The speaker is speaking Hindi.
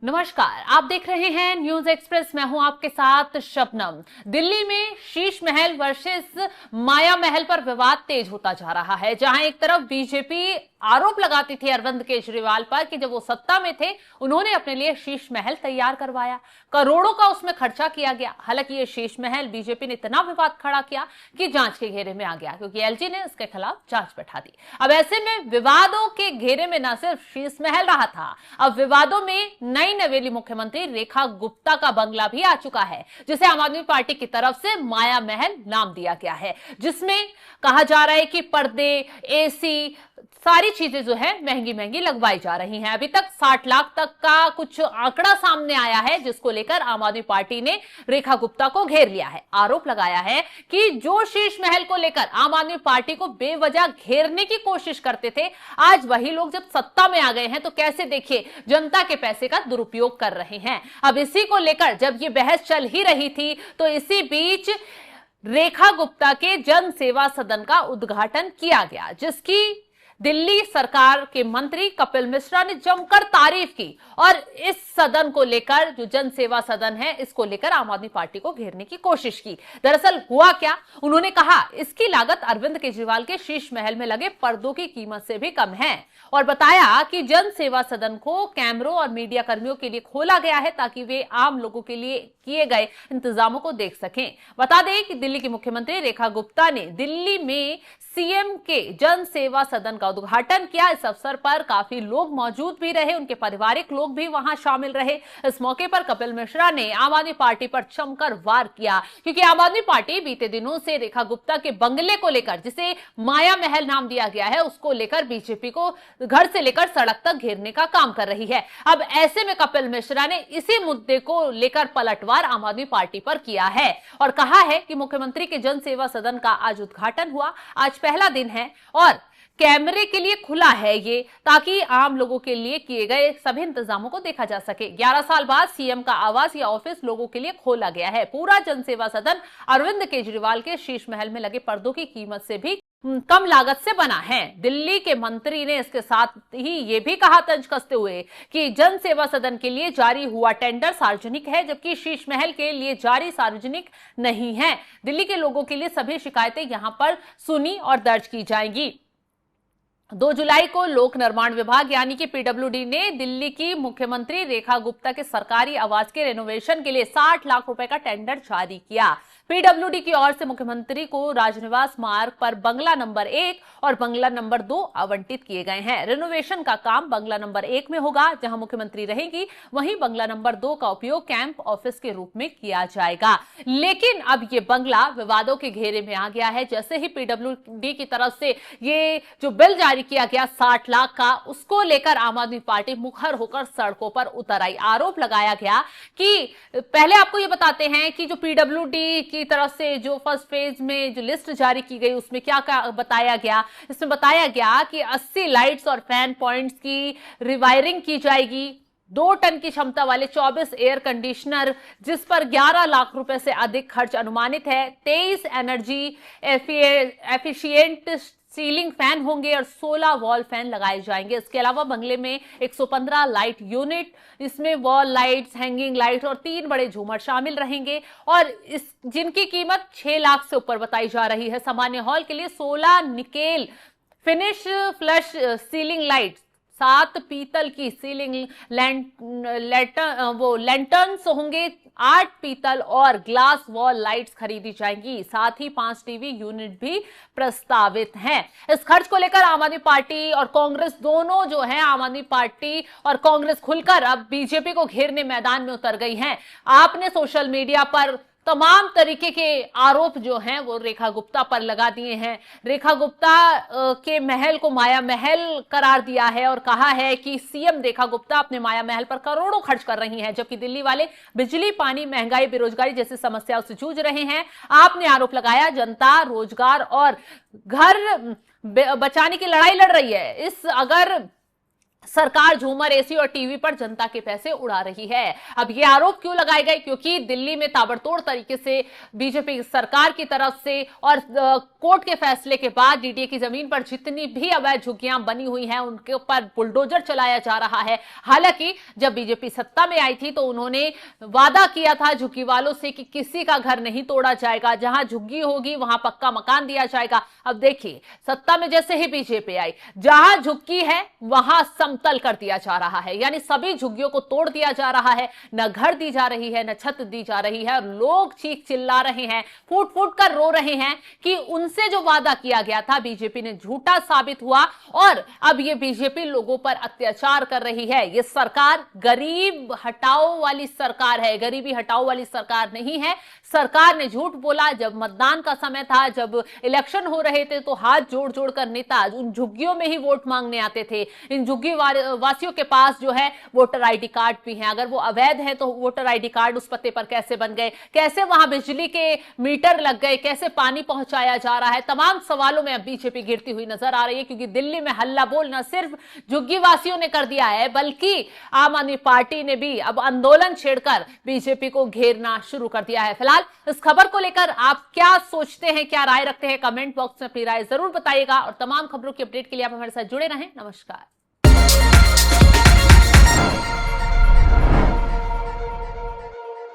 नमस्कार, आप देख रहे हैं न्यूज एक्सप्रेस। मैं हूं आपके साथ शबनम। दिल्ली में शीश महल वर्सेस माया महल पर विवाद तेज होता जा रहा है, जहां एक तरफ बीजेपी आरोप लगाती थी अरविंद केजरीवाल पर कि जब वो सत्ता में थे उन्होंने अपने लिए शीश महल तैयार करवाया, करोड़ों का उसमें खर्चा किया गया। हालांकि ये शीश महल बीजेपी ने इतना विवाद खड़ा किया कि जांच के घेरे में आ गया, क्योंकि एलजी ने इसके खिलाफ जांच बैठा दी। अब ऐसे में विवादों के घेरे में न सिर्फ शीश महल रहा था, अब विवादों में नई नवेली मुख्यमंत्री रेखा गुप्ता का बंगला भी आ चुका है, जिसे आम आदमी पार्टी की तरफ से माया महल नाम दिया गया है, जिसमें कहा जा रहा है कि पर्दे, एसी, सारी चीजें जो है महंगी महंगी लगवाई जा रही हैं। अभी तक 60 लाख तक का कुछ आंकड़ा सामने आया है, जिसको लेकर आम आदमी पार्टी ने रेखा गुप्ता को घेर लिया है। आरोप लगाया है कि जो शीश महल को लेकर आम आदमी पार्टी को बेवजह घेरने की कोशिश करते थे, आज वही लोग जब सत्ता में आ गए हैं तो कैसे देखिए जनता के पैसे का दुरुपयोग कर रहे हैं। अब इसी को लेकर जब ये बहस चल ही रही थी तो इसी बीच रेखा गुप्ता के जन सेवा सदन का उद्घाटन किया गया, जिसकी दिल्ली सरकार के मंत्री कपिल मिश्रा ने जमकर तारीफ की। और इस सदन को लेकर, जो जन सेवा सदन है, इसको लेकर आम आदमी पार्टी को घेरने की कोशिश की। दरअसल हुआ क्या, उन्होंने कहा इसकी लागत अरविंद केजरीवाल के शीश महल में लगे पर्दों की कीमत से भी कम है, और बताया कि जन सेवा सदन को कैमरों और मीडिया कर्मियों के लिए खोला गया है ताकि वे आम लोगों के लिए किए गए इंतजामों को देख सकें। बता दें कि दिल्ली की मुख्यमंत्री रेखा गुप्ता ने दिल्ली में सीएम के जन सेवा सदन का उद्घाटन किया। इस अवसर पर काफी लोग मौजूद भी रहे, उनके पारिवारिक लोग भी वहां शामिल रहे। इस मौके पर कपिल मिश्रा ने आम आदमी पार्टी पर जमकर वार किया, क्योंकि आम आदमी पार्टी बीते दिनों से रेखा गुप्ता के बंगले को लेकर, जिसे माया महल नाम दिया गया है, उसको लेकर बीजेपी को घर से लेकर सड़क तक घेरने का काम कर रही है। अब ऐसे में कपिल मिश्रा ने इसी मुद्दे को लेकर पलटवार आम आदमी पार्टी पर किया है और कहा है कि मुख्यमंत्री के जन सेवा सदन का आज उद्घाटन हुआ, आज पहला दिन है और कैमरे के लिए खुला है ये, ताकि आम लोगों के लिए किए गए सभी इंतजामों को देखा जा सके। 11 साल बाद सीएम का आवास या ऑफिस लोगों के लिए खोला गया है। पूरा जन सेवा सदन अरविंद केजरीवाल के शीश महल में लगे पर्दों की कीमत से भी कम लागत से बना है। दिल्ली के मंत्री ने इसके साथ ही ये भी कहा, तंज कसते हुए, कि जन सेवा सदन के लिए जारी हुआ टेंडर सार्वजनिक है, जबकि शीश महल के लिए जारी सार्वजनिक नहीं है। दिल्ली के लोगों के लिए सभी शिकायतें यहां पर सुनी और दर्ज की जाएंगी। 2 जुलाई को लोक निर्माण विभाग यानी कि पीडब्ल्यूडी ने दिल्ली की मुख्यमंत्री रेखा गुप्ता के सरकारी आवास के रेनोवेशन के लिए 60 लाख रुपए का टेंडर जारी किया। पीडब्ल्यूडी की ओर से मुख्यमंत्री को राजनिवास मार्ग पर बंगला नंबर 1 और बंगला नंबर 2 आवंटित किए गए हैं। रेनोवेशन का काम बंगला नंबर 1 में होगा, जहां मुख्यमंत्री रहेंगी, वहीं बंगला नंबर 2 का उपयोग कैंप ऑफिस के रूप में किया जाएगा। लेकिन अब ये बंगला विवादों के घेरे में आ गया है। जैसे ही पीडब्ल्यूडी की तरफ से ये जो बिल जारी किया गया 60 लाख का, उसको लेकर आम आदमी पार्टी मुखर होकर सड़कों पर उतर आई। आरोप लगाया गया कि पहले आपको ये बताते हैं कि जो पीडब्ल्यूडी की तरफ से जो फर्स्ट फेज में जो लिस्ट जारी की गई, उसमें क्या क्या बताया गया। इसमें बताया गया कि 80 लाइट्स और फैन पॉइंट्स की रिवायरिंग की जाएगी, 2 टन की क्षमता वाले 24 एयर कंडीशनर, जिस पर 11 लाख रुपए से अधिक खर्च अनुमानित है, 23 एनर्जी एफिशिएंट सीलिंग फैन होंगे और 16 वॉल फैन लगाए जाएंगे। इसके अलावा बंगले में 115 लाइट यूनिट, इसमें वॉल लाइट्स, हैंगिंग लाइट और 3 बड़े झूमर शामिल रहेंगे, और जिनकी कीमत 6 लाख से ऊपर बताई जा रही है। सामान्य हॉल के लिए 16 nickel finish flush ceiling light, 7 पीतल की सीलिंग लैंटर्न्स होंगे, 8 पीतल और ग्लास वॉल लाइट्स खरीदी जाएंगी। साथ ही 5 टीवी यूनिट भी प्रस्तावित हैं। इस खर्च को लेकर आम आदमी पार्टी और कांग्रेस दोनों जो है, आम आदमी पार्टी और कांग्रेस खुलकर अब बीजेपी को घेरने मैदान में उतर गई हैं। आपने सोशल मीडिया पर तमाम तरीके के आरोप जो हैं वो रेखा गुप्ता पर लगा दिए हैं। रेखा गुप्ता के महल को माया महल करार दिया है और कहा है कि सीएम रेखा गुप्ता अपने माया महल पर करोड़ों खर्च कर रही हैं, जबकि दिल्ली वाले बिजली, पानी, महंगाई, बेरोजगारी जैसी समस्याओं से जूझ रहे हैं। आपने आरोप लगाया जनता रोजगार और घर बचाने की लड़ाई लड़ रही है। अगर सरकार झूमर, एसी और टीवी पर जनता के पैसे उड़ा रही है। अब ये आरोप क्यों लगाए गए? क्योंकि दिल्ली में ताबड़तोड़ तरीके से बीजेपी सरकार की तरफ से और कोर्ट के फैसले के बाद डीडीए की जमीन पर जितनी भी अवैध झुग्गियां बनी हुई हैं उनके ऊपर बुलडोजर चलाया जा रहा है। हालांकि जब बीजेपी सत्ता में आई थी तो उन्होंने वादा किया था झुग्गी वालों से कि किसी का घर नहीं तोड़ा जाएगा, जहां झुग्गी होगी वहां पक्का मकान दिया जाएगा। अब देखिए, सत्ता में जैसे ही बीजेपी आई, जहां झुग्गी है वहां समतल कर दिया जा रहा है, यानी सभी झुग्गियों को तोड़ दिया जा रहा है। न घर दी जा रही है, न छत दी जा रही है, और लोग चीख चिल्ला रहे हैं, फूट फूट कर रो रहे हैं कि उनसे जो वादा किया गया था बीजेपी ने झूठा साबित हुआ और अब ये बीजेपी लोगों पर अत्याचार कर रही है। ये सरकार गरीब हटाओ वाली सरकार है, गरीबी हटाओ वाली सरकार नहीं है। सरकार ने झूठ बोला। जब मतदान का समय था, जब इलेक्शन हो रहे थे तो हाथ जोड़ जोड़ कर नेता उन झुग्गियों में ही वोट मांगने आते थे। इन झुग्गी वासियों के पास जो है वोटर आईडी कार्ड भी हैं। अगर वो अवैध है तो वोटर आईडी कार्ड उस पते पर कैसे बन गए, कैसे वहां बिजली के मीटर लग गए, कैसे पानी पहुंचाया जा रहा है, तमाम सवालों में अब बीजेपी गिरती हुई नजर आ रही है। क्योंकि दिल्ली में हल्ला बोल न सिर्फ झुग्गी वासियों ने कर दिया है, बल्कि आम आदमी पार्टी ने भी अब आंदोलन छेड़कर बीजेपी को घेरना शुरू कर दिया है। फिलहाल इस खबर को लेकर आप क्या सोचते हैं, क्या राय रखते हैं, कमेंट बॉक्स में अपनी राय जरूर बताइएगा और तमाम खबरों की अपडेट के लिए आप हमारे साथ जुड़े रहें। नमस्कार।